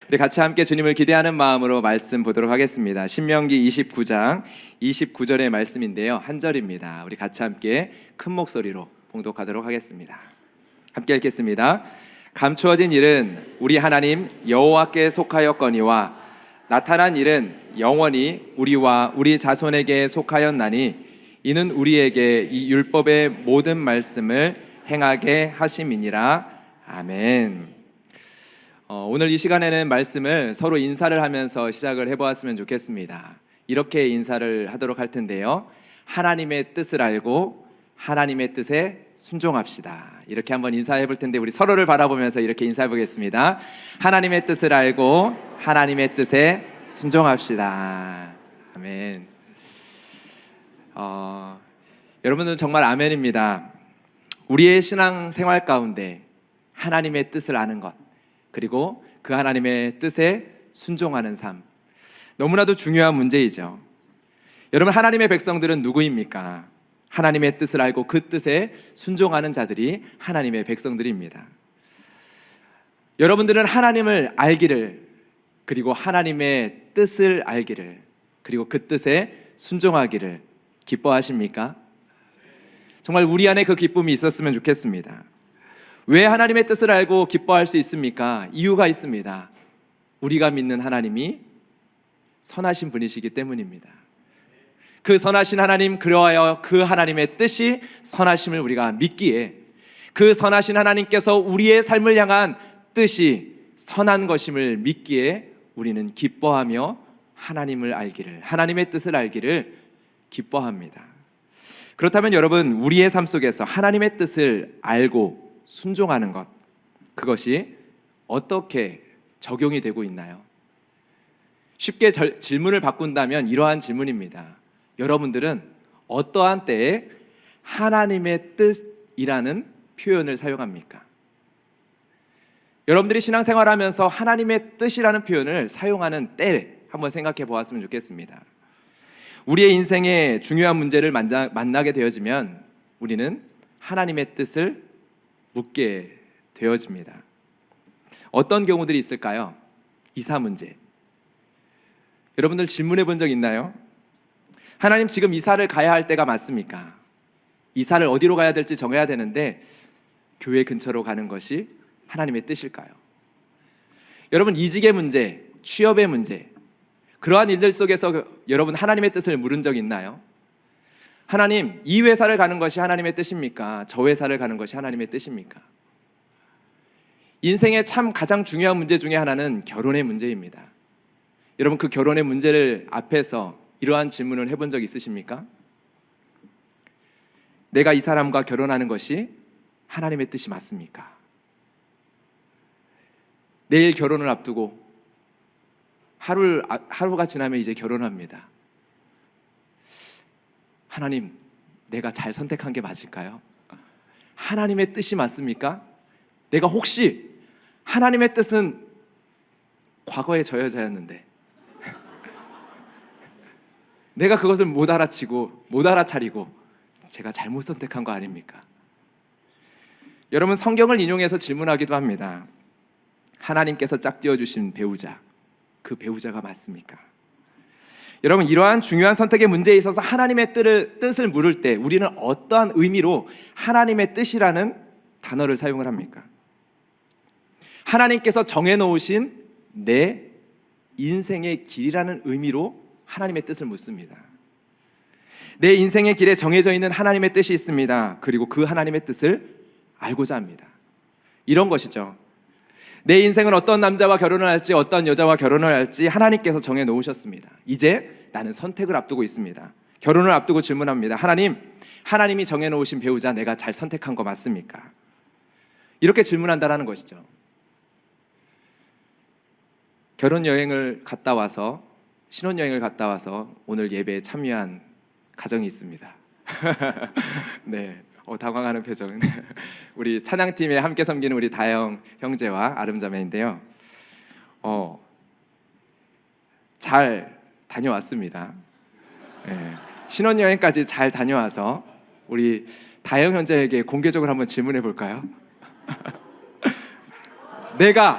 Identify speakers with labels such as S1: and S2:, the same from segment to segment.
S1: 우리 같이 함께 주님을 기대하는 마음으로 말씀 보도록 하겠습니다. 신명기 29장 29절의 말씀인데요. 한 절입니다. 우리 같이 함께 큰 목소리로 봉독하도록 하겠습니다. 함께 읽겠습니다. 감추어진 일은 우리 하나님 여호와께 속하였거니와 나타난 일은 영원히 우리와 우리 자손에게 속하였나니 이는 우리에게 이 율법의 모든 말씀을 행하게 하심이니라. 아멘. 오늘 이 시간에는 말씀을 서로 인사를 하면서 시작을 해보았으면 좋겠습니다. 이렇게 인사를 하도록 할 텐데요. 하나님의 뜻을 알고 하나님의 뜻에 순종합시다. 이렇게 한번 인사해 볼 텐데 우리 서로를 바라보면서 이렇게 인사해 보겠습니다. 하나님의 뜻을 알고 하나님의 뜻에 순종합시다. 아멘. 여러분들은 정말 아멘입니다. 우리의 신앙 생활 가운데 하나님의 뜻을 아는 것, 그리고 그 하나님의 뜻에 순종하는 삶, 너무나도 중요한 문제이죠. 여러분, 하나님의 백성들은 누구입니까? 하나님의 뜻을 알고 그 뜻에 순종하는 자들이 하나님의 백성들입니다. 여러분들은 하나님을 알기를, 그리고 하나님의 뜻을 알기를, 그리고 그 뜻에 순종하기를 기뻐하십니까? 정말 우리 안에 그 기쁨이 있었으면 좋겠습니다. 왜 하나님의 뜻을 알고 기뻐할 수 있습니까? 이유가 있습니다. 우리가 믿는 하나님이 선하신 분이시기 때문입니다. 그 선하신 하나님, 그러하여 그 하나님의 뜻이 선하심을 우리가 믿기에, 그 선하신 하나님께서 우리의 삶을 향한 뜻이 선한 것임을 믿기에 우리는 기뻐하며 하나님을 알기를, 하나님의 뜻을 알기를 기뻐합니다. 그렇다면 여러분, 우리의 삶 속에서 하나님의 뜻을 알고 순종하는 것, 그것이 어떻게 적용이 되고 있나요? 쉽게 질문을 바꾼다면 이러한 질문입니다. 여러분들은 어떠한 때에 하나님의 뜻이라는 표현을 사용합니까? 여러분들이 신앙생활하면서 하나님의 뜻이라는 표현을 사용하는 때 한번 생각해 보았으면 좋겠습니다. 우리의 인생에 중요한 문제를 만나게 되어지면 우리는 하나님의 뜻을 묻게 되어집니다. 어떤 경우들이 있을까요? 이사 문제. 여러분들 질문해 본 적 있나요? 하나님, 지금 이사를 가야 할 때가 맞습니까? 이사를 어디로 가야 될지 정해야 되는데 교회 근처로 가는 것이 하나님의 뜻일까요? 여러분, 이직의 문제, 취업의 문제, 그러한 일들 속에서 여러분 하나님의 뜻을 물은 적 있나요? 하나님, 이 회사를 가는 것이 하나님의 뜻입니까? 저 회사를 가는 것이 하나님의 뜻입니까? 인생의 참 가장 중요한 문제 중에 하나는 결혼의 문제입니다. 여러분, 그 결혼의 문제를 앞에서 이러한 질문을 해본 적 있으십니까? 내가 이 사람과 결혼하는 것이 하나님의 뜻이 맞습니까? 내일 결혼을 앞두고 하루가 지나면 이제 결혼합니다. 하나님, 내가 잘 선택한 게 맞을까요? 하나님의 뜻이 맞습니까? 내가 혹시 하나님의 뜻은 과거에 저 여자였는데 내가 그것을 못 알아차리고 제가 잘못 선택한 거 아닙니까? 여러분, 성경을 인용해서 질문하기도 합니다. 하나님께서 짝지어 주신 배우자, 그 배우자가 맞습니까? 여러분, 이러한 중요한 선택의 문제에 있어서 하나님의 뜻을 물을 때 우리는 어떠한 의미로 하나님의 뜻이라는 단어를 사용을 합니까? 하나님께서 정해놓으신 내 인생의 길이라는 의미로 하나님의 뜻을 묻습니다. 내 인생의 길에 정해져 있는 하나님의 뜻이 있습니다. 그리고 그 하나님의 뜻을 알고자 합니다. 이런 것이죠. 내 인생은 어떤 남자와 결혼을 할지, 어떤 여자와 결혼을 할지 하나님께서 정해놓으셨습니다. 이제 나는 선택을 앞두고 있습니다. 결혼을 앞두고 질문합니다. 하나님이 정해놓으신 배우자 내가 잘 선택한 거 맞습니까? 이렇게 질문한다라는 것이죠. 결혼여행을 갔다 와서, 신혼여행을 갔다 와서 오늘 예배에 참여한 가정이 있습니다. 네, 당황하는 표정. 우리 찬양팀에 함께 섬기는 우리 다영 형제와 아름자매인데요. 잘 다녀왔습니다. 네, 신혼여행까지 잘 다녀와서 우리 다영 형제에게 공개적으로 한번 질문해 볼까요? 내가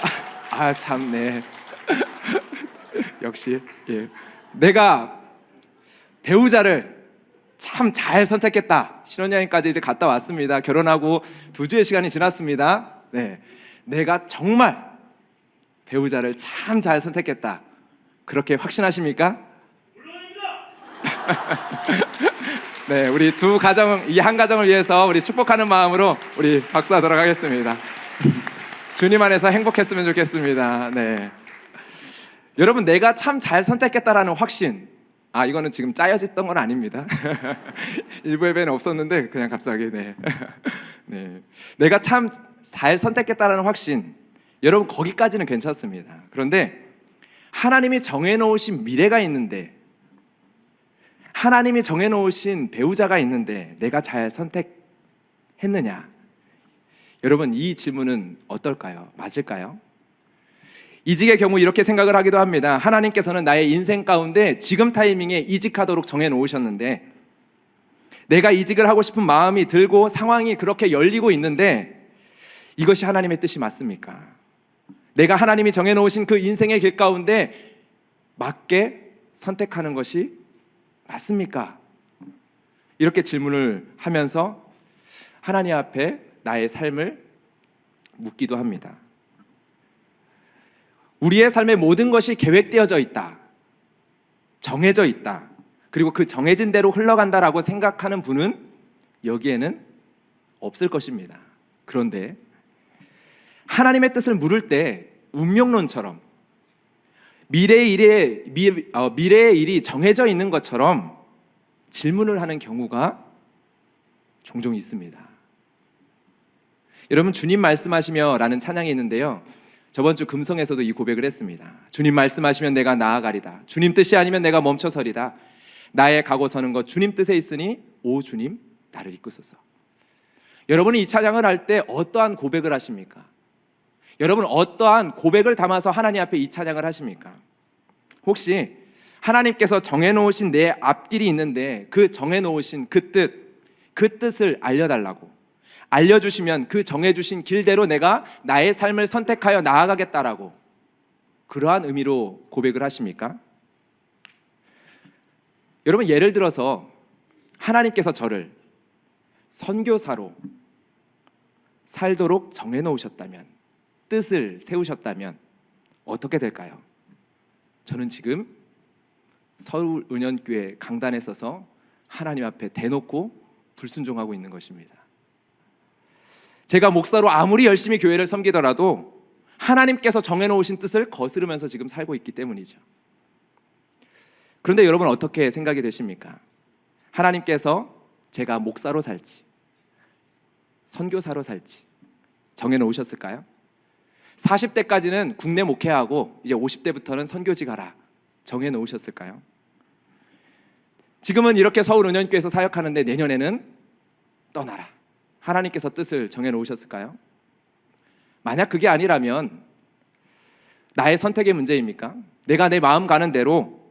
S1: 네. 역시 예. 내가 배우자를 참 잘 선택했다. 신혼여행까지 이제 갔다 왔습니다. 결혼하고 2주의 시간이 지났습니다. 네, 내가 정말 배우자를 참 잘 선택했다. 그렇게 확신하십니까? 네, 우리 두 가정, 이 한 가정을 위해서 우리 축복하는 마음으로 우리 박수하도록 하겠습니다. 주님 안에서 행복했으면 좋겠습니다. 네, 여러분, 내가 참 잘 선택했다라는 확신. 이거는 지금 짜여졌던 건 아닙니다. 일부 예배는 없었는데 그냥 갑자기 네. 네. 내가 참 잘 선택했다라는 확신. 여러분, 거기까지는 괜찮습니다. 그런데 하나님이 정해놓으신 미래가 있는데, 하나님이 정해놓으신 배우자가 있는데 내가 잘 선택했느냐? 여러분, 이 질문은 어떨까요? 맞을까요? 이직의 경우 이렇게 생각을 하기도 합니다. 하나님께서는 나의 인생 가운데 지금 타이밍에 이직하도록 정해놓으셨는데, 내가 이직을 하고 싶은 마음이 들고 상황이 그렇게 열리고 있는데 이것이 하나님의 뜻이 맞습니까? 내가 하나님이 정해놓으신 그 인생의 길 가운데 맞게 선택하는 것이 맞습니까? 이렇게 질문을 하면서 하나님 앞에 나의 삶을 묻기도 합니다. 우리의 삶의 모든 것이 계획되어져 있다, 정해져 있다, 그리고 그 정해진 대로 흘러간다라고 생각하는 분은 여기에는 없을 것입니다. 그런데 하나님의 뜻을 물을 때 운명론처럼 미래의 일이 정해져 있는 것처럼 질문을 하는 경우가 종종 있습니다. 여러분, 주님 말씀하시며 라는 찬양이 있는데요, 저번 주 금성에서도 이 고백을 했습니다. 주님 말씀하시면 내가 나아가리다. 주님 뜻이 아니면 내가 멈춰서리다. 나의 가고 서는 것 주님 뜻에 있으니 오 주님 나를 이끄소서. 여러분이 이 찬양을 할 때 어떠한 고백을 하십니까? 여러분, 어떠한 고백을 담아서 하나님 앞에 이 찬양을 하십니까? 혹시 하나님께서 정해놓으신 내 앞길이 있는데 그 정해놓으신 그 뜻을 알려달라고, 알려주시면 그 정해주신 길대로 내가 나의 삶을 선택하여 나아가겠다라고, 그러한 의미로 고백을 하십니까? 여러분, 예를 들어서 하나님께서 저를 선교사로 살도록 정해놓으셨다면, 뜻을 세우셨다면 어떻게 될까요? 저는 지금 서울은연교회 강단에 서서 하나님 앞에 대놓고 불순종하고 있는 것입니다. 제가 목사로 아무리 열심히 교회를 섬기더라도 하나님께서 정해놓으신 뜻을 거스르면서 지금 살고 있기 때문이죠. 그런데 여러분, 어떻게 생각이 되십니까? 하나님께서 제가 목사로 살지 선교사로 살지 정해놓으셨을까요? 40대까지는 국내 목회하고 이제 50대부터는 선교지 가라 정해놓으셨을까요? 지금은 이렇게 서울은연교회에서 사역하는데 내년에는 떠나라, 하나님께서 뜻을 정해놓으셨을까요? 만약 그게 아니라면 나의 선택의 문제입니까? 내가 내 마음 가는 대로,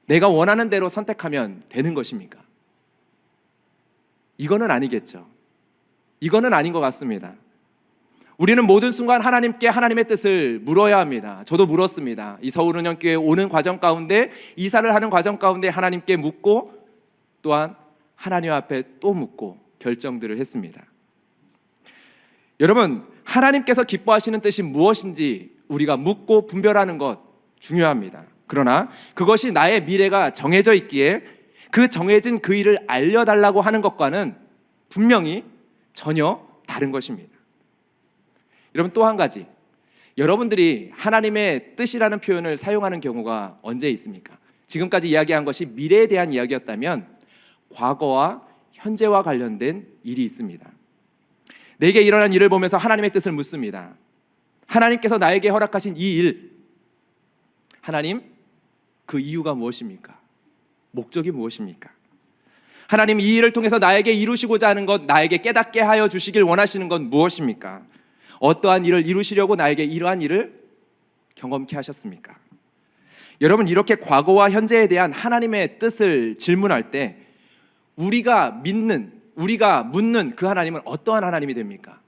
S1: 내가 원하는 대로 선택하면 되는 것입니까? 이거는 아니겠죠. 이거는 아닌 것 같습니다. 우리는 모든 순간 하나님께 하나님의 뜻을 물어야 합니다. 저도 물었습니다. 이 서울은연교회에 오는 과정 가운데, 이사를 하는 과정 가운데 하나님께 묻고, 또한 하나님 앞에 또 묻고 결정들을 했습니다. 여러분, 하나님께서 기뻐하시는 뜻이 무엇인지 우리가 묻고 분별하는 것 중요합니다. 그러나 그것이 나의 미래가 정해져 있기에 그 정해진 그 일을 알려달라고 하는 것과는 분명히 전혀 다른 것입니다. 여러분, 또 한 가지, 여러분들이 하나님의 뜻이라는 표현을 사용하는 경우가 언제 있습니까? 지금까지 이야기한 것이 미래에 대한 이야기였다면 과거와 현재와 관련된 일이 있습니다. 내게 일어난 일을 보면서 하나님의 뜻을 묻습니다. 하나님께서 나에게 허락하신 이 일, 하나님, 그 이유가 무엇입니까? 목적이 무엇입니까? 하나님, 이 일을 통해서 나에게 이루시고자 하는 것, 나에게 깨닫게 하여 주시길 원하시는 건 무엇입니까? 어떠한 일을 이루시려고 나에게 이러한 일을 경험케 하셨습니까? 여러분, 이렇게 과거와 현재에 대한 하나님의 뜻을 질문할 때 우리가 묻는 그 하나님은 어떠한 하나님이 됩니까?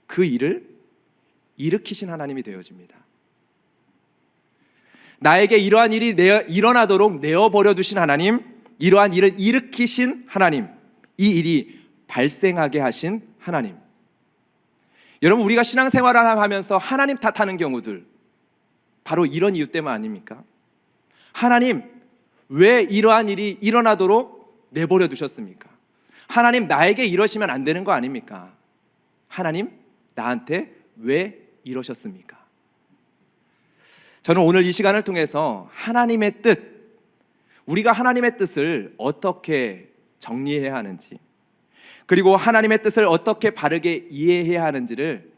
S1: 그 일을 일으키신 하나님이 되어집니다. 나에게 이러한 일이 일어나도록 내어버려 두신 하나님, 이러한 일을 일으키신 하나님, 이 일이 발생하게 하신 하나님. 여러분, 우리가 신앙생활을 하면서 하나님 탓하는 경우들, 바로 이런 이유 때문 아닙니까? 하나님, 왜 이러한 일이 일어나도록 내버려 두셨습니까? 하나님, 나에게 이러시면 안 되는 거 아닙니까? 하나님, 나한테 왜 이러셨습니까? 저는 오늘 이 시간을 통해서 하나님의 뜻, 우리가 하나님의 뜻을 어떻게 정리해야 하는지, 그리고 하나님의 뜻을 어떻게 바르게 이해해야 하는지를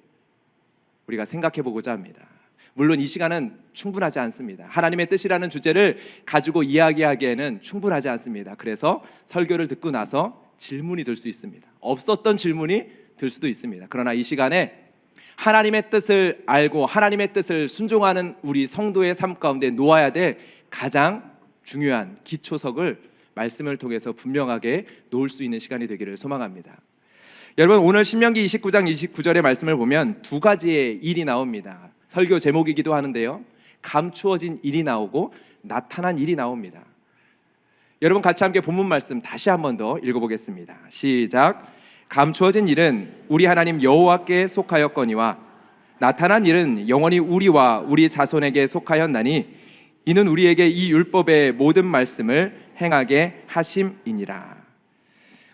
S1: 우리가 생각해 보고자 합니다. 물론 이 시간은 충분하지 않습니다. 하나님의 뜻이라는 주제를 가지고 이야기하기에는 충분하지 않습니다. 그래서 설교를 듣고 나서 질문이 들 수 있습니다. 없었던 질문이 들 수도 있습니다. 그러나 이 시간에 하나님의 뜻을 알고 하나님의 뜻을 순종하는 우리 성도의 삶 가운데 놓아야 될 가장 중요한 기초석을 말씀을 통해서 분명하게 놓을 수 있는 시간이 되기를 소망합니다. 여러분, 오늘 신명기 29장 29절의 말씀을 보면 두 가지의 일이 나옵니다. 설교 제목이기도 하는데요, 감추어진 일이 나오고 나타난 일이 나옵니다. 여러분, 같이 함께 본문 말씀 다시 한 번 더 읽어보겠습니다. 시작. 감추어진 일은 우리 하나님 여호와께 속하였거니와 나타난 일은 영원히 우리와 우리 자손에게 속하였나니 이는 우리에게 이 율법의 모든 말씀을 행하게 하심이니라.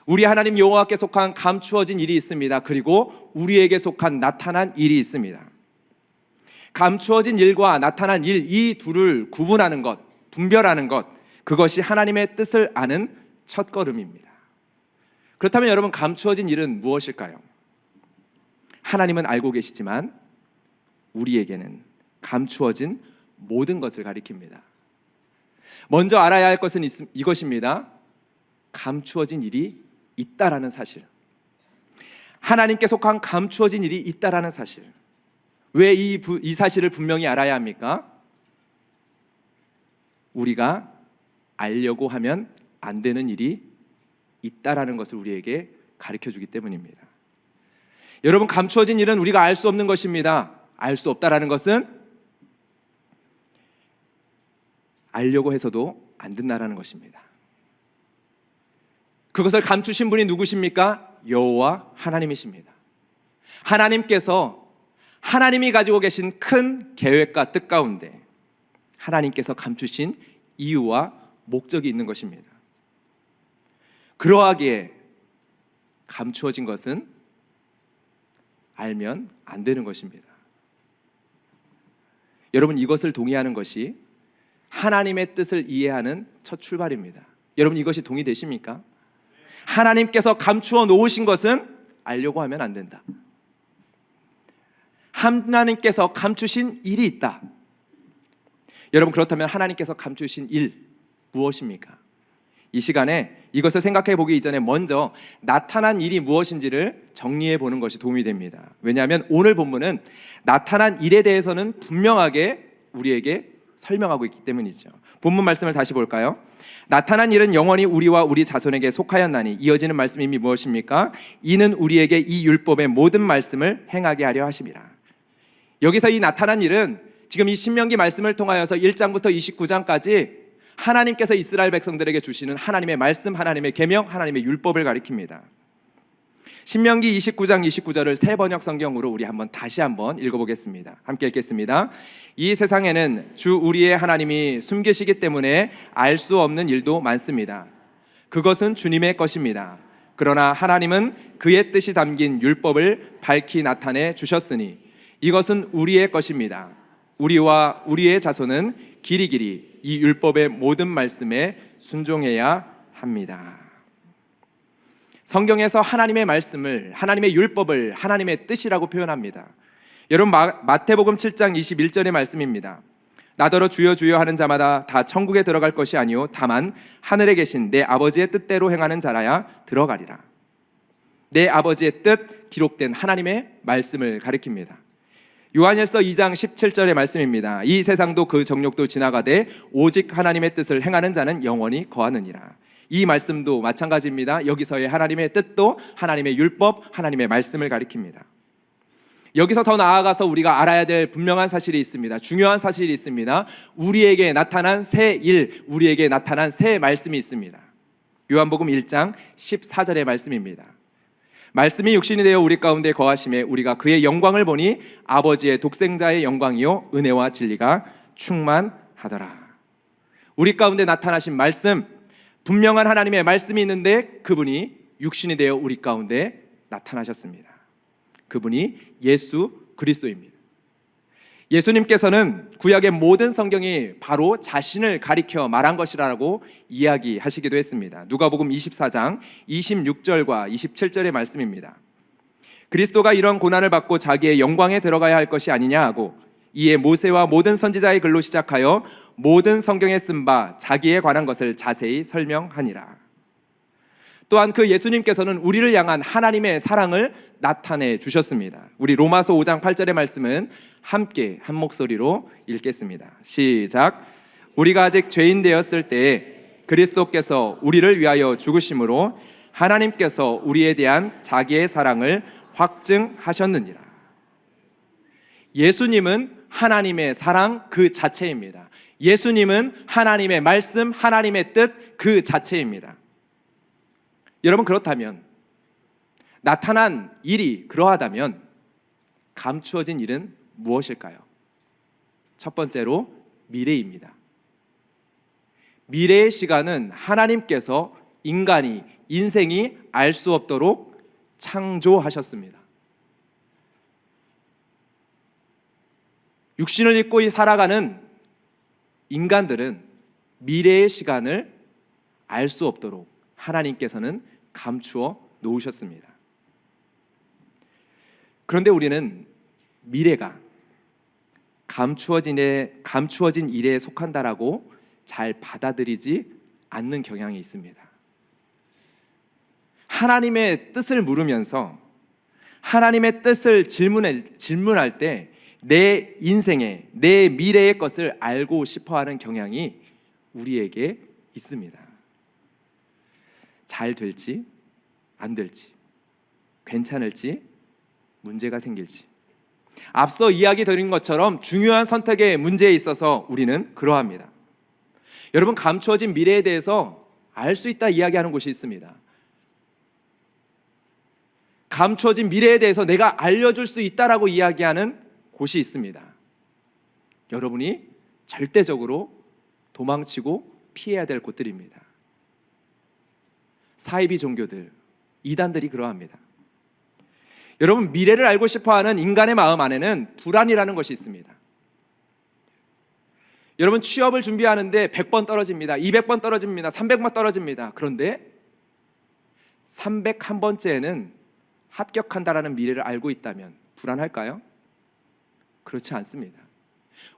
S1: 우리 하나님 여호와께 속한 감추어진 일이 있습니다. 그리고 우리에게 속한 나타난 일이 있습니다. 감추어진 일과 나타난 일, 이 둘을 구분하는 것, 분별하는 것, 그것이 하나님의 뜻을 아는 첫걸음입니다. 그렇다면 여러분, 감추어진 일은 무엇일까요? 하나님은 알고 계시지만 우리에게는 감추어진 모든 것을 가리킵니다. 먼저 알아야 할 것은 이것입니다. 감추어진 일이 있다라는 사실. 하나님께 속한 감추어진 일이 있다라는 사실. 왜 이 사실을 분명히 알아야 합니까? 우리가 알려고 하면 안 되는 일이 있다라는 것을 우리에게 가르쳐주기 때문입니다. 여러분, 감추어진 일은 우리가 알 수 없는 것입니다. 알 수 없다라는 것은 알려고 해서도 안 된다라는 것입니다. 그것을 감추신 분이 누구십니까? 여호와 하나님이십니다. 하나님께서 하나님이 가지고 계신 큰 계획과 뜻 가운데 하나님께서 감추신 이유와 목적이 있는 것입니다. 그러하기에 감추어진 것은 알면 안 되는 것입니다. 여러분, 이것을 동의하는 것이 하나님의 뜻을 이해하는 첫 출발입니다. 여러분, 이것이 동의되십니까? 하나님께서 감추어 놓으신 것은 알려고 하면 안 된다. 하나님께서 감추신 일이 있다. 여러분, 그렇다면 하나님께서 감추신 일 무엇입니까? 이 시간에 이것을 생각해 보기 이전에 먼저 나타난 일이 무엇인지를 정리해 보는 것이 도움이 됩니다. 왜냐하면 오늘 본문은 나타난 일에 대해서는 분명하게 우리에게 설명하고 있기 때문이죠. 본문 말씀을 다시 볼까요? 나타난 일은 영원히 우리와 우리 자손에게 속하였나니, 이어지는 말씀이 무엇입니까? 이는 우리에게 이 율법의 모든 말씀을 행하게 하려 하심이라. 여기서 이 나타난 일은 지금 이 신명기 말씀을 통하여서 1장부터 29장까지 하나님께서 이스라엘 백성들에게 주시는 하나님의 말씀, 하나님의 계명, 하나님의 율법을 가리킵니다. 신명기 29장 29절을 새 번역 성경으로 우리 다시 한번 읽어보겠습니다. 함께 읽겠습니다. 이 세상에는 주 우리의 하나님이 숨기시기 때문에 알 수 없는 일도 많습니다. 그것은 주님의 것입니다. 그러나 하나님은 그의 뜻이 담긴 율법을 밝히 나타내 주셨으니 이것은 우리의 것입니다. 우리와 우리의 자손은 길이길이 이 율법의 모든 말씀에 순종해야 합니다. 성경에서 하나님의 말씀을, 하나님의 율법을 하나님의 뜻이라고 표현합니다. 여러분, 마태복음 7장 21절의 말씀입니다. 나더러 주여 주여 하는 자마다 다 천국에 들어갈 것이 아니요 다만 하늘에 계신 내 아버지의 뜻대로 행하는 자라야 들어가리라. 내 아버지의 뜻, 기록된 하나님의 말씀을 가리킵니다. 요한일서 2장 17절의 말씀입니다. 이 세상도 그 정욕도 지나가되 오직 하나님의 뜻을 행하는 자는 영원히 거하느니라. 이 말씀도 마찬가지입니다. 여기서의 하나님의 뜻도 하나님의 율법, 하나님의 말씀을 가리킵니다. 여기서 더 나아가서 우리가 알아야 될 분명한 사실이 있습니다. 중요한 사실이 있습니다. 우리에게 나타난 새 일, 우리에게 나타난 새 말씀이 있습니다. 요한복음 1장 14절의 말씀입니다. 말씀이 육신이 되어 우리 가운데 거하심에 우리가 그의 영광을 보니 아버지의 독생자의 영광이요 은혜와 진리가 충만하더라. 우리 가운데 나타나신 말씀, 분명한 하나님의 말씀이 있는데 그분이 육신이 되어 우리 가운데 나타나셨습니다. 그분이 예수 그리스도입니다. 예수님께서는 구약의 모든 성경이 바로 자신을 가리켜 말한 것이라고 이야기하시기도 했습니다. 누가복음 24장 26절과 27절의 말씀입니다. 그리스도가 이런 고난을 받고 자기의 영광에 들어가야 할 것이 아니냐 하고 이에 모세와 모든 선지자의 글로 시작하여 모든 성경에 쓴 바 자기에 관한 것을 자세히 설명하니라. 또한 그 예수님께서는 우리를 향한 하나님의 사랑을 나타내 주셨습니다. 우리 로마서 5장 8절의 말씀은 함께 한 목소리로 읽겠습니다. 시작. 우리가 아직 죄인 되었을 때에 그리스도께서 우리를 위하여 죽으심으로 하나님께서 우리에 대한 자기의 사랑을 확증하셨느니라. 예수님은 하나님의 사랑 그 자체입니다. 예수님은 하나님의 말씀, 하나님의 뜻 그 자체입니다. 여러분, 그렇다면 나타난 일이 그러하다면 감추어진 일은 무엇일까요? 첫 번째로 미래입니다. 미래의 시간은 하나님께서 인간이, 인생이 알 수 없도록 창조하셨습니다. 육신을 입고 살아가는 인간들은 미래의 시간을 알 수 없도록 하나님께서는 감추어 놓으셨습니다. 그런데 우리는 미래가 감추어진 일에 속한다라고 잘 받아들이지 않는 경향이 있습니다. 하나님의 뜻을 물으면서 하나님의 뜻을 질문할 때 내 인생의, 내 미래의 것을 알고 싶어하는 경향이 우리에게 있습니다. 잘 될지 안 될지, 괜찮을지 문제가 생길지, 앞서 이야기 드린 것처럼 중요한 선택의 문제에 있어서 우리는 그러합니다. 여러분, 감추어진 미래에 대해서 알 수 있다 이야기하는 곳이 있습니다. 감추어진 미래에 대해서 내가 알려줄 수 있다라고 이야기하는 곳이 있습니다. 여러분이 절대적으로 도망치고 피해야 될 곳들입니다. 사이비 종교들, 이단들이 그러합니다. 여러분, 미래를 알고 싶어하는 인간의 마음 안에는 불안이라는 것이 있습니다. 여러분, 취업을 준비하는데 100번 떨어집니다. 200번 떨어집니다. 300번 떨어집니다. 그런데 301번째에는 합격한다라는 미래를 알고 있다면 불안할까요? 그렇지 않습니다.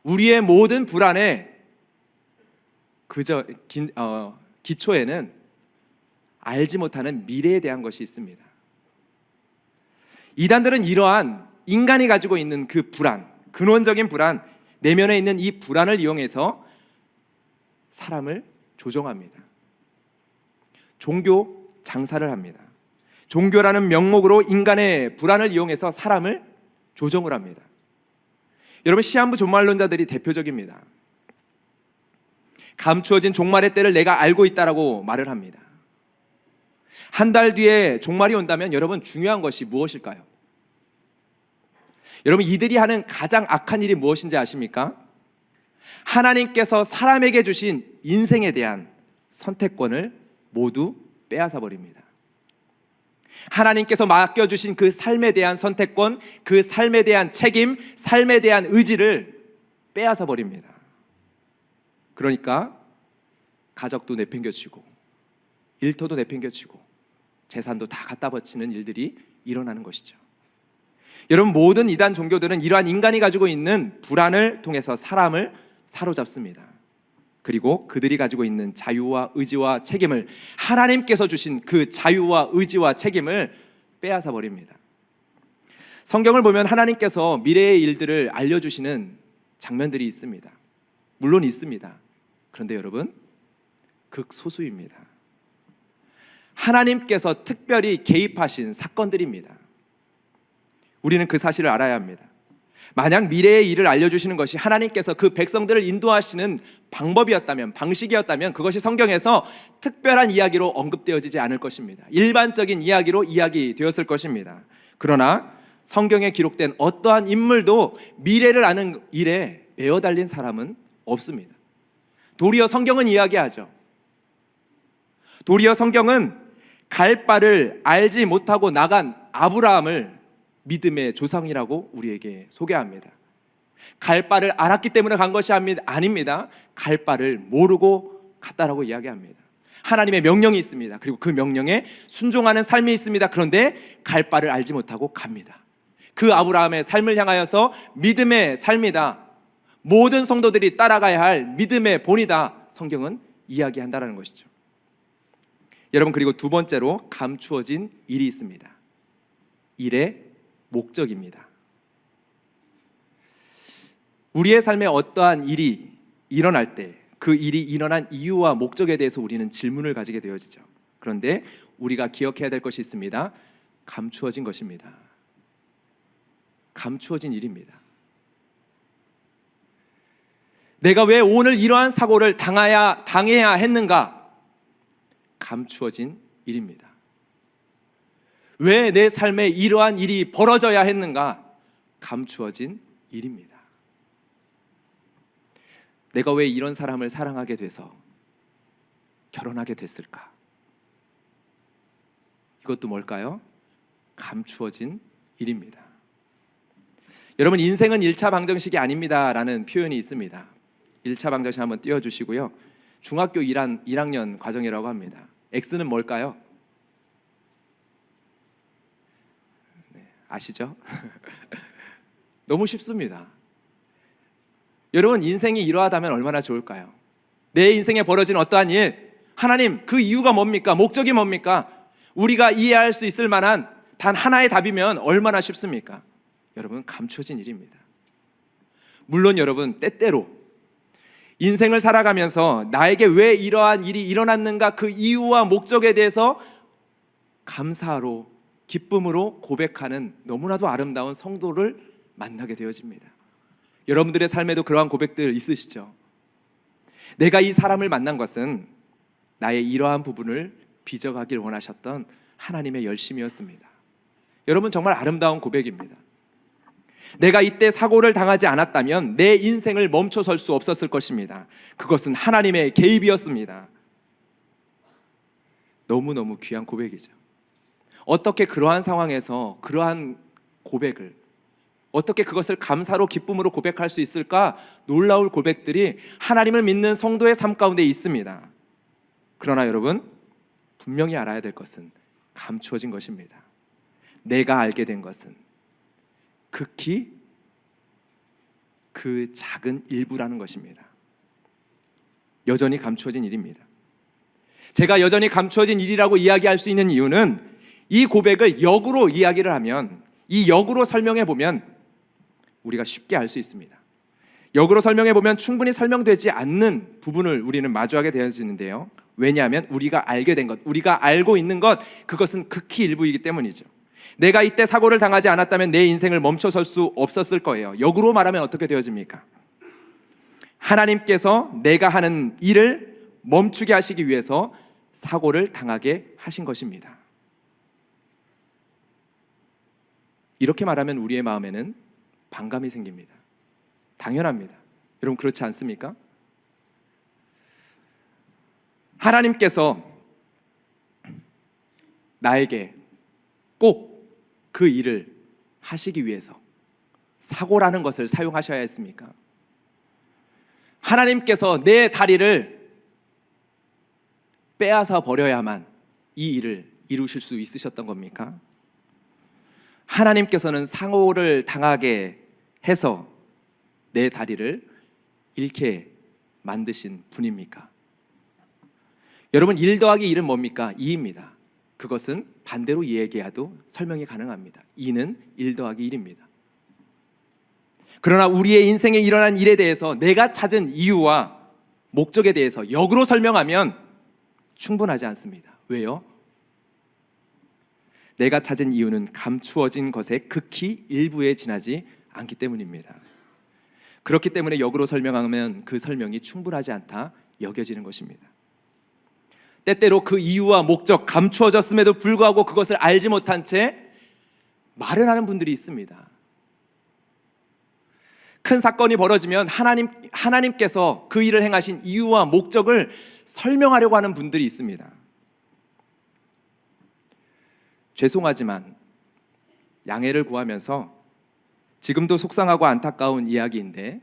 S1: 우리의 모든 불안의 기초에는 알지 못하는 미래에 대한 것이 있습니다. 이단들은 이러한 인간이 가지고 있는 그 불안, 근원적인 불안, 내면에 있는 이 불안을 이용해서 사람을 조종합니다. 종교 장사를 합니다. 종교라는 명목으로 인간의 불안을 이용해서 사람을 조종을 합니다. 여러분, 시한부 종말론자들이 대표적입니다. 감추어진 종말의 때를 내가 알고 있다라고 말을 합니다. 한 달 뒤에 종말이 온다면 여러분, 중요한 것이 무엇일까요? 여러분, 이들이 하는 가장 악한 일이 무엇인지 아십니까? 하나님께서 사람에게 주신 인생에 대한 선택권을 모두 빼앗아 버립니다. 하나님께서 맡겨주신 그 삶에 대한 선택권, 그 삶에 대한 책임, 삶에 대한 의지를 빼앗아 버립니다. 그러니까 가족도 내팽겨치고 일터도 내팽겨치고 재산도 다 갖다 바치는 일들이 일어나는 것이죠. 여러분, 모든 이단 종교들은 이러한 인간이 가지고 있는 불안을 통해서 사람을 사로잡습니다. 그리고 그들이 가지고 있는 자유와 의지와 책임을, 하나님께서 주신 그 자유와 의지와 책임을 빼앗아 버립니다. 성경을 보면 하나님께서 미래의 일들을 알려주시는 장면들이 있습니다. 물론 있습니다. 그런데 여러분, 극소수입니다. 하나님께서 특별히 개입하신 사건들입니다. 우리는 그 사실을 알아야 합니다. 만약 미래의 일을 알려주시는 것이 하나님께서 그 백성들을 인도하시는 방법이었다면, 방식이었다면 그것이 성경에서 특별한 이야기로 언급되어지지 않을 것입니다. 일반적인 이야기로 이야기되었을 것입니다. 그러나 성경에 기록된 어떠한 인물도 미래를 아는 일에 매어 달린 사람은 없습니다. 도리어 성경은 이야기하죠. 도리어 성경은 갈 바를 알지 못하고 나간 아브라함을 믿음의 조상이라고 우리에게 소개합니다. 갈 바를 알았기 때문에 간 것이 아닙니다. 갈 바를 모르고 갔다라고 이야기합니다. 하나님의 명령이 있습니다. 그리고 그 명령에 순종하는 삶이 있습니다. 그런데 갈 바를 알지 못하고 갑니다. 그 아브라함의 삶을 향하여서 믿음의 삶이다, 모든 성도들이 따라가야 할 믿음의 본이다, 성경은 이야기한다는 것이죠. 여러분, 그리고 두 번째로 감추어진 일이 있습니다. 일의 목적입니다. 우리의 삶에 어떠한 일이 일어날 때 그 일이 일어난 이유와 목적에 대해서 우리는 질문을 가지게 되어지죠. 그런데 우리가 기억해야 될 것이 있습니다. 감추어진 것입니다. 감추어진 일입니다. 내가 왜 오늘 이러한 사고를 당해야 했는가? 감추어진 일입니다. 왜 내 삶에 이러한 일이 벌어져야 했는가? 감추어진 일입니다. 내가 왜 이런 사람을 사랑하게 돼서 결혼하게 됐을까? 이것도 뭘까요? 감추어진 일입니다. 여러분, 인생은 1차 방정식이 아닙니다 라는 표현이 있습니다. 1차 방정식 한번 띄워주시고요. 중학교 1학년 과정이라고 합니다. X는 뭘까요? 네, 아시죠? 너무 쉽습니다. 여러분, 인생이 이러하다면 얼마나 좋을까요? 내 인생에 벌어진 어떠한 일, 하나님, 그 이유가 뭡니까? 목적이 뭡니까? 우리가 이해할 수 있을 만한 단 하나의 답이면 얼마나 쉽습니까? 여러분, 감춰진 일입니다. 물론 여러분, 때때로 인생을 살아가면서 나에게 왜 이러한 일이 일어났는가, 그 이유와 목적에 대해서 감사로, 기쁨으로 고백하는 너무나도 아름다운 성도를 만나게 되어집니다. 여러분들의 삶에도 그러한 고백들 있으시죠? 내가 이 사람을 만난 것은 나의 이러한 부분을 빚어가길 원하셨던 하나님의 열심이었습니다. 여러분, 정말 아름다운 고백입니다. 내가 이때 사고를 당하지 않았다면 내 인생을 멈춰설 수 없었을 것입니다. 그것은 하나님의 개입이었습니다. 너무너무 귀한 고백이죠. 어떻게 그러한 상황에서 그러한 고백을, 어떻게 그것을 감사로 기쁨으로 고백할 수 있을까? 놀라울 고백들이 하나님을 믿는 성도의 삶 가운데 있습니다. 그러나 여러분, 분명히 알아야 될 것은 감추어진 것입니다. 내가 알게 된 것은 극히 그 작은 일부라는 것입니다. 여전히 감추어진 일입니다. 제가 여전히 감추어진 일이라고 이야기할 수 있는 이유는 이 고백을 역으로 이야기를 하면, 이 역으로 설명해 보면 우리가 쉽게 알 수 있습니다. 역으로 설명해 보면 충분히 설명되지 않는 부분을 우리는 마주하게 되어지는데요. 왜냐하면 우리가 알게 된 것, 우리가 알고 있는 것, 그것은 극히 일부이기 때문이죠. 내가 이때 사고를 당하지 않았다면 내 인생을 멈춰설 수 없었을 거예요. 역으로 말하면 어떻게 되어집니까? 하나님께서 내가 하는 일을 멈추게 하시기 위해서 사고를 당하게 하신 것입니다. 이렇게 말하면 우리의 마음에는 반감이 생깁니다. 당연합니다. 여러분, 그렇지 않습니까? 하나님께서 나에게 꼭 그 일을 하시기 위해서 사고라는 것을 사용하셔야 했습니까? 하나님께서 내 다리를 빼앗아 버려야만 이 일을 이루실 수 있으셨던 겁니까? 하나님께서는 사고를 당하게 해서 내 다리를 잃게 만드신 분입니까? 여러분, 1 더하기 1은 뭡니까? 2입니다. 그것은 반대로 얘기해도 설명이 가능합니다. 2는 1 더하기 1입니다. 그러나 우리의 인생에 일어난 일에 대해서 내가 찾은 이유와 목적에 대해서 역으로 설명하면 충분하지 않습니다. 왜요? 내가 찾은 이유는 감추어진 것의 극히 일부에 지나지 않기 때문입니다. 그렇기 때문에 역으로 설명하면 그 설명이 충분하지 않다 여겨지는 것입니다. 때때로 그 이유와 목적, 감추어졌음에도 불구하고 그것을 알지 못한 채 말을 하는 분들이 있습니다. 큰 사건이 벌어지면 하나님께서 그 일을 행하신 이유와 목적을 설명하려고 하는 분들이 있습니다. 죄송하지만 양해를 구하면서 지금도 속상하고 안타까운 이야기인데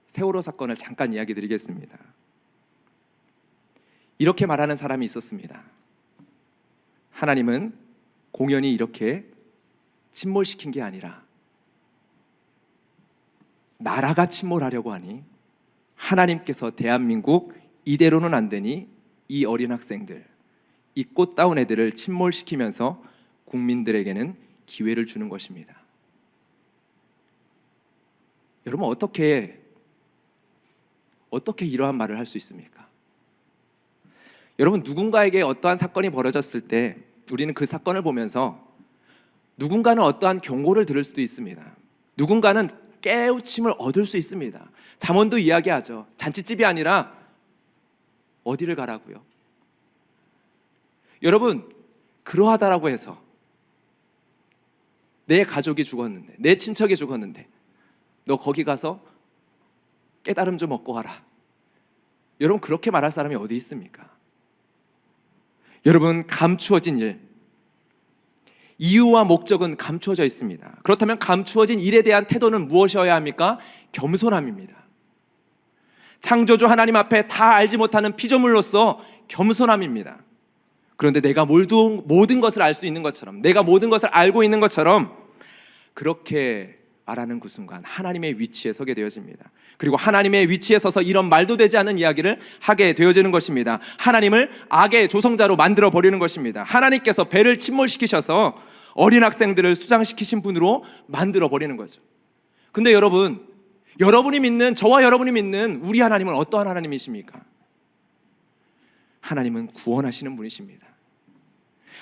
S1: 세월호 사건을 잠깐 이야기 드리겠습니다. 이렇게 말하는 사람이 있었습니다. 하나님은 공연히 이렇게 침몰시킨 게 아니라 나라가 침몰하려고 하니 하나님께서 대한민국 이대로는 안 되니 이 어린 학생들, 이 꽃다운 애들을 침몰시키면서 국민들에게는 기회를 주는 것입니다. 여러분 어떻게 이러한 말을 할 수 있습니까? 여러분 누군가에게 어떠한 사건이 벌어졌을 때 우리는 그 사건을 보면서 누군가는 어떠한 경고를 들을 수도 있습니다. 누군가는 깨우침을 얻을 수 있습니다. 잠언도 이야기하죠. 잔치집이 아니라 어디를 가라고요? 여러분 그러하다라고 해서 내 가족이 죽었는데, 내 친척이 죽었는데 너 거기 가서 깨달음 좀 얻고 와라. 여러분 그렇게 말할 사람이 어디 있습니까? 여러분 감추어진 일, 이유와 목적은 감추어져 있습니다. 그렇다면 감추어진 일에 대한 태도는 무엇이어야 합니까? 겸손함입니다. 창조주 하나님 앞에 다 알지 못하는 피조물로서 겸손함입니다. 그런데 내가 모든 것을 알 수 있는 것처럼, 내가 모든 것을 알고 있는 것처럼 그렇게 말하는 그 순간 하나님의 위치에 서게 되어집니다. 그리고 하나님의 위치에 서서 이런 말도 되지 않은 이야기를 하게 되어지는 것입니다. 하나님을 악의 조성자로 만들어 버리는 것입니다. 하나님께서 배를 침몰시키셔서 어린 학생들을 수장시키신 분으로 만들어 버리는 거죠. 근데 여러분이 믿는, 저와 여러분이 믿는 우리 하나님은 어떠한 하나님이십니까? 하나님은 구원하시는 분이십니다.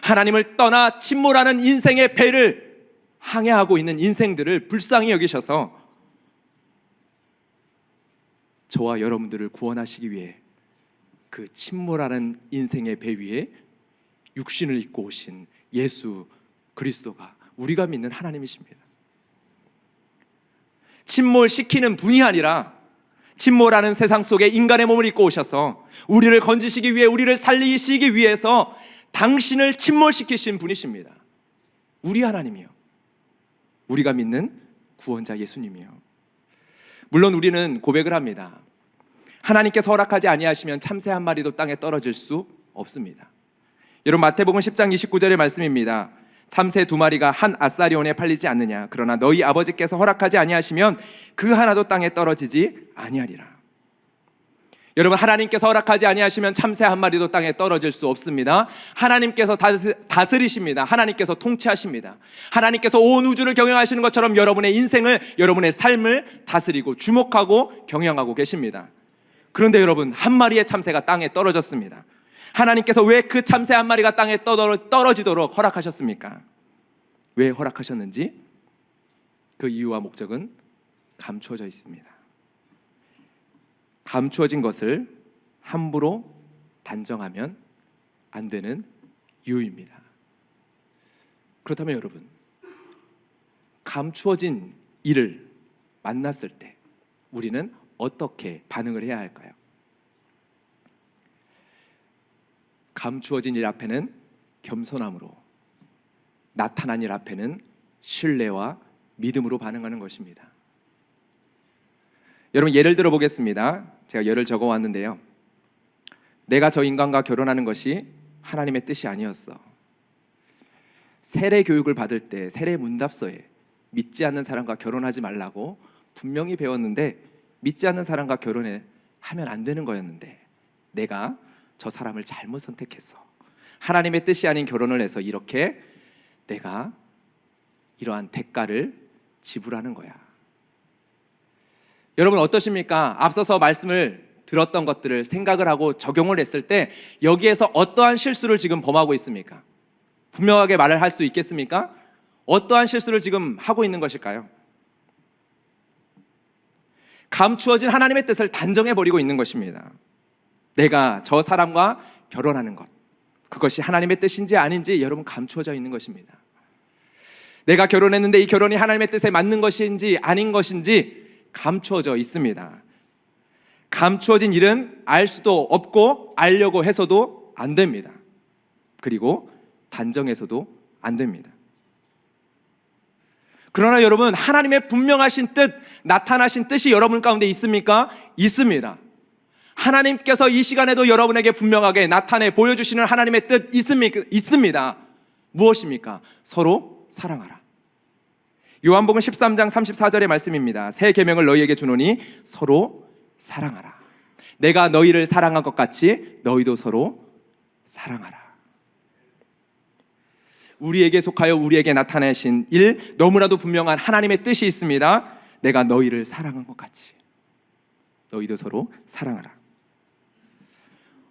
S1: 하나님을 떠나 침몰하는 인생의 배를 항해하고 있는 인생들을 불쌍히 여기셔서 저와 여러분들을 구원하시기 위해 그 침몰하는 인생의 배 위에 육신을 입고 오신 예수 그리스도가 우리가 믿는 하나님이십니다. 침몰시키는 분이 아니라 침몰하는 세상 속에 인간의 몸을 입고 오셔서 우리를 건지시기 위해, 우리를 살리시기 위해서 당신을 침몰시키신 분이십니다. 우리 하나님이요, 우리가 믿는 구원자 예수님이요. 물론 우리는 고백을 합니다. 하나님께서 허락하지 아니하시면 참새 한 마리도 땅에 떨어질 수 없습니다. 여러분 마태복음 10장 29절의 말씀입니다. 참새 2마리가 한 아사리온에 팔리지 않느냐. 그러나 너희 아버지께서 허락하지 아니하시면 그 하나도 땅에 떨어지지 아니하리라. 여러분 하나님께서 허락하지 아니하시면 참새 한 마리도 땅에 떨어질 수 없습니다. 하나님께서 다스리십니다. 하나님께서 통치하십니다. 하나님께서 온 우주를 경영하시는 것처럼 여러분의 인생을, 여러분의 삶을 다스리고 주목하고 경영하고 계십니다. 그런데 여러분 한 마리의 참새가 땅에 떨어졌습니다. 하나님께서 왜 그 참새 한 마리가 땅에 떨어지도록 허락하셨습니까? 왜 허락하셨는지 그 이유와 목적은 감추어져 있습니다. 감추어진 것을 함부로 단정하면 안 되는 이유입니다. 그렇다면 여러분, 감추어진 일을 만났을 때 우리는 어떻게 반응을 해야 할까요? 감추어진 일 앞에는 겸손함으로, 나타난 일 앞에는 신뢰와 믿음으로 반응하는 것입니다. 여러분 예를 들어 보겠습니다. 제가 예를 적어 왔는데요. 내가 저 인간과 결혼하는 것이 하나님의 뜻이 아니었어. 세례 교육을 받을 때 세례 문답서에 믿지 않는 사람과 결혼하지 말라고 분명히 배웠는데 믿지 않는 사람과 결혼하면 안 되는 거였는데 내가 저 사람을 잘못 선택했어. 하나님의 뜻이 아닌 결혼을 해서 이렇게 내가 이러한 대가를 지불하는 거야. 여러분 어떠십니까? 앞서서 말씀을 들었던 것들을 생각을 하고 적용을 했을 때 여기에서 어떠한 실수를 지금 범하고 있습니까? 분명하게 말을 할 수 있겠습니까? 어떠한 실수를 지금 하고 있는 것일까요? 감추어진 하나님의 뜻을 단정해버리고 있는 것입니다. 내가 저 사람과 결혼하는 것, 그것이 하나님의 뜻인지 아닌지 여러분 감추어져 있는 것입니다. 내가 결혼했는데 이 결혼이 하나님의 뜻에 맞는 것인지 아닌 것인지 감추어져 있습니다. 감추어진 일은 알 수도 없고 알려고 해서도 안 됩니다. 그리고 단정해서도 안 됩니다. 그러나 여러분, 하나님의 분명하신 뜻, 나타나신 뜻이 여러분 가운데 있습니까? 있습니다. 하나님께서 이 시간에도 여러분에게 분명하게 나타내 보여주시는 하나님의 뜻 있습니까? 있습니다. 무엇입니까? 서로 사랑하라. 요한복음 13장 34절의 말씀입니다. 새 계명을 너희에게 주노니 서로 사랑하라. 내가 너희를 사랑한 것 같이 너희도 서로 사랑하라. 우리에게 속하여 우리에게 나타내신 일, 너무나도 분명한 하나님의 뜻이 있습니다. 내가 너희를 사랑한 것 같이 너희도 서로 사랑하라.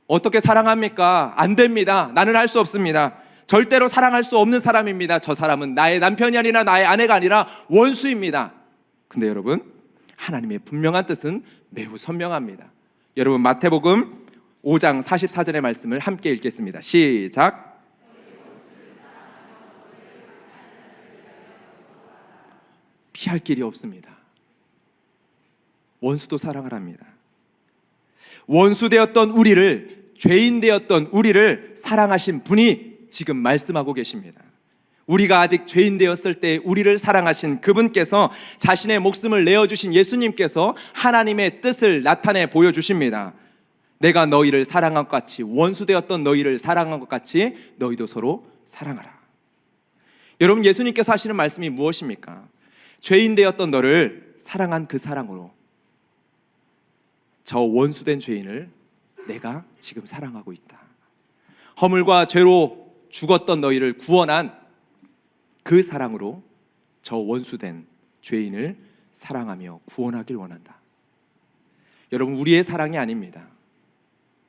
S1: 어떻게 사랑합니까? 안 됩니다. 나는 할 수 없습니다. 절대로 사랑할 수 없는 사람입니다. 저 사람은 나의 남편이 아니라 나의 아내가 아니라 원수입니다. 근데 여러분, 하나님의 분명한 뜻은 매우 선명합니다. 여러분, 마태복음 5장 44절의 말씀을 함께 읽겠습니다. 시작. 피할 길이 없습니다. 원수도 사랑하랍니다. 원수 되었던 우리를, 죄인 되었던 우리를 사랑하신 분이 지금 말씀하고 계십니다. 우리가 아직 죄인 되었을 때 우리를 사랑하신 그분께서 자신의 목숨을 내어주신 예수님께서 하나님의 뜻을 나타내 보여주십니다. 내가 너희를 사랑한 것 같이, 원수 되었던 너희를 사랑한 것 같이 너희도 서로 사랑하라. 여러분, 예수님께서 하시는 말씀이 무엇입니까? 죄인 되었던 너를 사랑한 그 사랑으로 저 원수된 죄인을 내가 지금 사랑하고 있다. 허물과 죄로 죽었던 너희를 구원한 그 사랑으로 저 원수된 죄인을 사랑하며 구원하길 원한다. 여러분, 우리의 사랑이 아닙니다.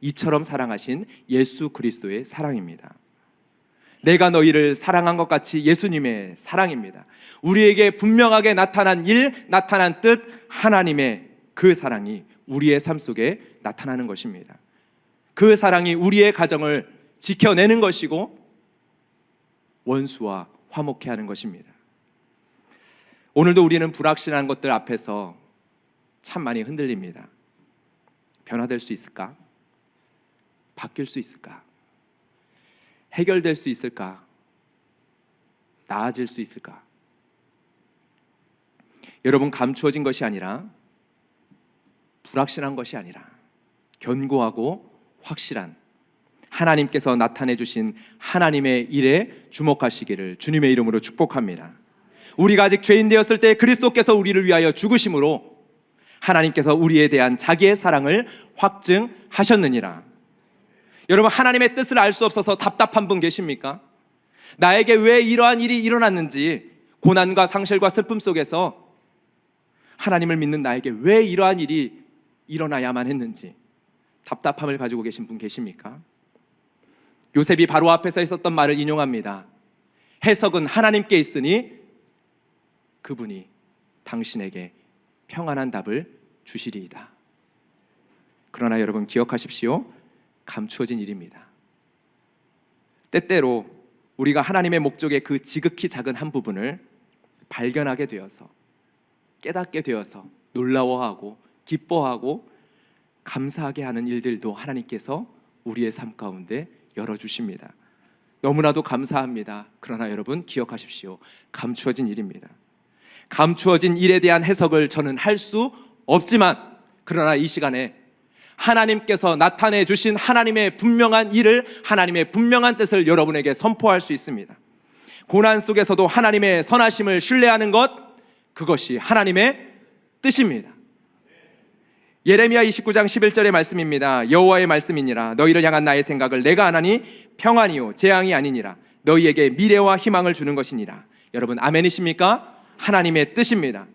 S1: 이처럼 사랑하신 예수 그리스도의 사랑입니다. 내가 너희를 사랑한 것 같이 예수님의 사랑입니다. 우리에게 분명하게 나타난 일, 나타난 뜻, 하나님의 그 사랑이 우리의 삶 속에 나타나는 것입니다. 그 사랑이 우리의 가정을 지켜내는 것이고 원수와 화목해 하는 것입니다. 오늘도 우리는 불확실한 것들 앞에서 참 많이 흔들립니다. 변화될 수 있을까? 바뀔 수 있을까? 해결될 수 있을까? 나아질 수 있을까? 여러분, 감추어진 것이 아니라, 불확실한 것이 아니라 견고하고 확실한 하나님께서 나타내 주신 하나님의 일에 주목하시기를 주님의 이름으로 축복합니다. 우리가 아직 죄인 되었을 때 그리스도께서 우리를 위하여 죽으심으로 하나님께서 우리에 대한 자기의 사랑을 확증하셨느니라. 여러분, 하나님의 뜻을 알 수 없어서 답답한 분 계십니까? 나에게 왜 이러한 일이 일어났는지, 고난과 상실과 슬픔 속에서 하나님을 믿는 나에게 왜 이러한 일이 일어나야만 했는지 답답함을 가지고 계신 분 계십니까? 요셉이 바로 앞에서 있었던 말을 인용합니다. 해석은 하나님께 있으니 그분이 당신에게 평안한 답을 주시리이다. 그러나 여러분, 기억하십시오. 감추어진 일입니다. 때때로 우리가 하나님의 목적의 그 지극히 작은 한 부분을 발견하게 되어서, 깨닫게 되어서 놀라워하고 기뻐하고 감사하게 하는 일들도 하나님께서 우리의 삶 가운데 열어주십니다. 너무나도 감사합니다. 그러나 여러분, 기억하십시오. 감추어진 일입니다. 감추어진 일에 대한 해석을 저는 할 수 없지만, 그러나 이 시간에 하나님께서 나타내 주신 하나님의 분명한 일을, 하나님의 분명한 뜻을 여러분에게 선포할 수 있습니다. 고난 속에서도 하나님의 선하심을 신뢰하는 것, 그것이 하나님의 뜻입니다. 예레미야 29장 11절의 말씀입니다. 여호와의 말씀이니라. 너희를 향한 나의 생각을 내가 아나니 평안이요 재앙이 아니니라. 너희에게 미래와 희망을 주는 것이니라. 여러분, 아멘이십니까? 하나님의 뜻입니다.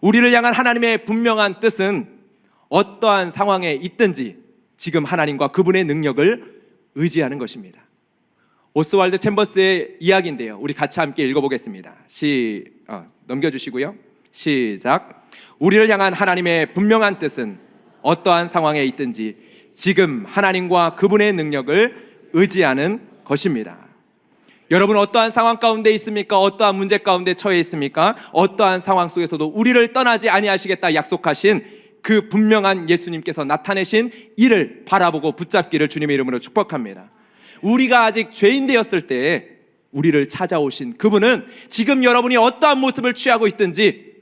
S1: 우리를 향한 하나님의 분명한 뜻은 어떠한 상황에 있든지 지금 하나님과 그분의 능력을 의지하는 것입니다. 오스왈드 챔버스의 이야기인데요. 우리 같이 함께 읽어보겠습니다. 넘겨주시고요. 시작. 우리를 향한 하나님의 분명한 뜻은 어떠한 상황에 있든지 지금 하나님과 그분의 능력을 의지하는 것입니다. 여러분 어떠한 상황 가운데 있습니까? 어떠한 문제 가운데 처해 있습니까? 어떠한 상황 속에서도 우리를 떠나지 아니하시겠다 약속하신 그 분명한 예수님께서 나타내신 이를 바라보고 붙잡기를 주님의 이름으로 축복합니다. 우리가 아직 죄인 되었을 때 우리를 찾아오신 그분은 지금 여러분이 어떠한 모습을 취하고 있든지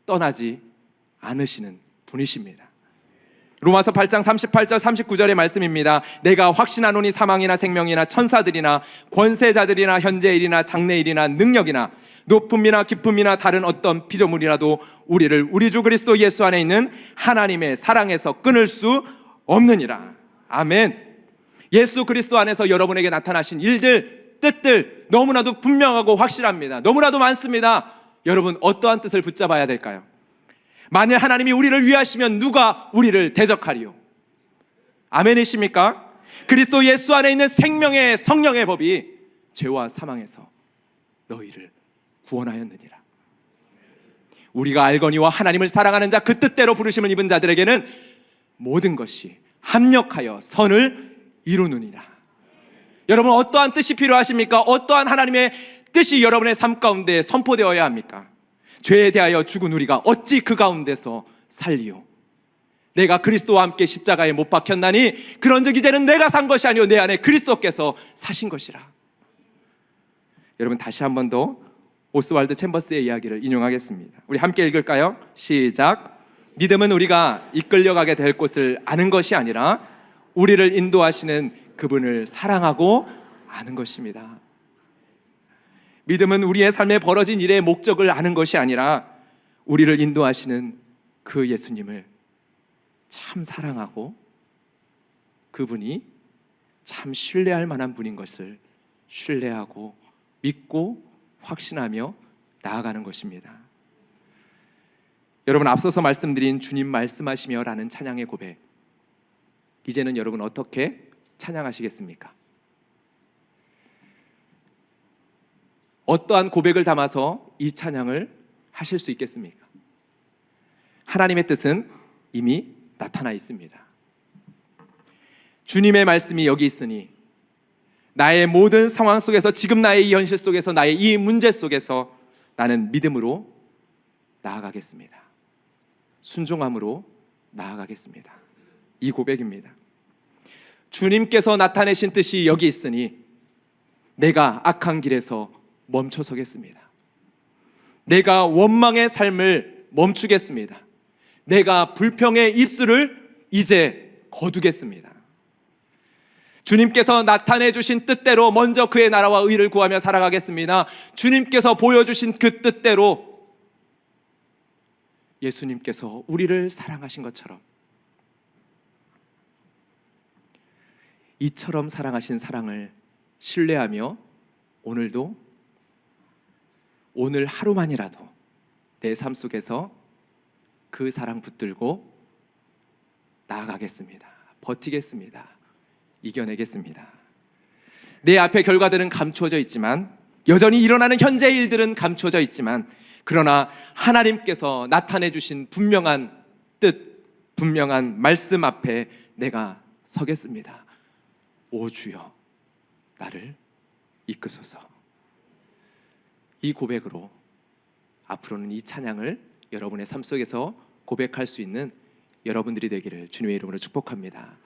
S1: 떠나지 않으시는 분이십니다. 로마서 8장 38절 39절의 말씀입니다. 내가 확신하노니 사망이나 생명이나 천사들이나 권세자들이나 현재일이나 장래일이나 능력이나 높음이나 깊음이나 다른 어떤 피조물이라도 우리를 우리 주 그리스도 예수 안에 있는 하나님의 사랑에서 끊을 수 없느니라. 아멘. 예수 그리스도 안에서 여러분에게 나타나신 일들, 뜻들 너무나도 분명하고 확실합니다. 너무나도 많습니다. 여러분 어떠한 뜻을 붙잡아야 될까요? 만일 하나님이 우리를 위하시면 누가 우리를 대적하리요? 아멘이십니까? 그리스도 예수 안에 있는 생명의 성령의 법이 죄와 사망에서 너희를 구원하였느니라. 우리가 알거니와 하나님을 사랑하는 자 그 뜻대로 부르심을 입은 자들에게는 모든 것이 합력하여 선을 이루느니라. 여러분 어떠한 뜻이 필요하십니까? 어떠한 하나님의 뜻이 여러분의 삶 가운데 선포되어야 합니까? 죄에 대하여 죽은 우리가 어찌 그 가운데서 살리요? 내가 그리스도와 함께 십자가에 못 박혔나니 그런즉 이제는 내가 산 것이 아니요 내 안에 그리스도께서 사신 것이라. 여러분 다시 한 번 더 오스왈드 챔버스의 이야기를 인용하겠습니다. 우리 함께 읽을까요? 시작. 믿음은 우리가 이끌려가게 될 곳을 아는 것이 아니라 우리를 인도하시는 그분을 사랑하고 아는 것입니다. 믿음은 우리의 삶에 벌어진 일의 목적을 아는 것이 아니라 우리를 인도하시는 그 예수님을 참 사랑하고 그분이 참 신뢰할 만한 분인 것을 신뢰하고 믿고 확신하며 나아가는 것입니다. 여러분 앞서서 말씀드린 주님 말씀하시며 라는 찬양의 고백, 이제는 여러분 어떻게 찬양하시겠습니까? 어떠한 고백을 담아서 이 찬양을 하실 수 있겠습니까? 하나님의 뜻은 이미 나타나 있습니다. 주님의 말씀이 여기 있으니 나의 모든 상황 속에서, 지금 나의 이 현실 속에서, 나의 이 문제 속에서 나는 믿음으로 나아가겠습니다. 순종함으로 나아가겠습니다. 이 고백입니다. 주님께서 나타내신 뜻이 여기 있으니 내가 악한 길에서 멈춰서겠습니다. 내가 원망의 삶을 멈추겠습니다. 내가 불평의 입술을 이제 거두겠습니다. 주님께서 나타내 주신 뜻대로 먼저 그의 나라와 의를 구하며 살아가겠습니다. 주님께서 보여주신 그 뜻대로 예수님께서 우리를 사랑하신 것처럼 이처럼 사랑하신 사랑을 신뢰하며 오늘도, 오늘 하루만이라도 내 삶 속에서 그 사랑 붙들고 나아가겠습니다. 버티겠습니다. 이겨내겠습니다. 내 앞에 결과들은 감춰져 있지만, 여전히 일어나는 현재 일들은 감춰져 있지만, 그러나 하나님께서 나타내 주신 분명한 뜻, 분명한 말씀 앞에 내가 서겠습니다. 오 주여 나를 이끄소서. 이 고백으로 앞으로는 이 찬양을 여러분의 삶 속에서 고백할 수 있는 여러분들이 되기를 주님의 이름으로 축복합니다.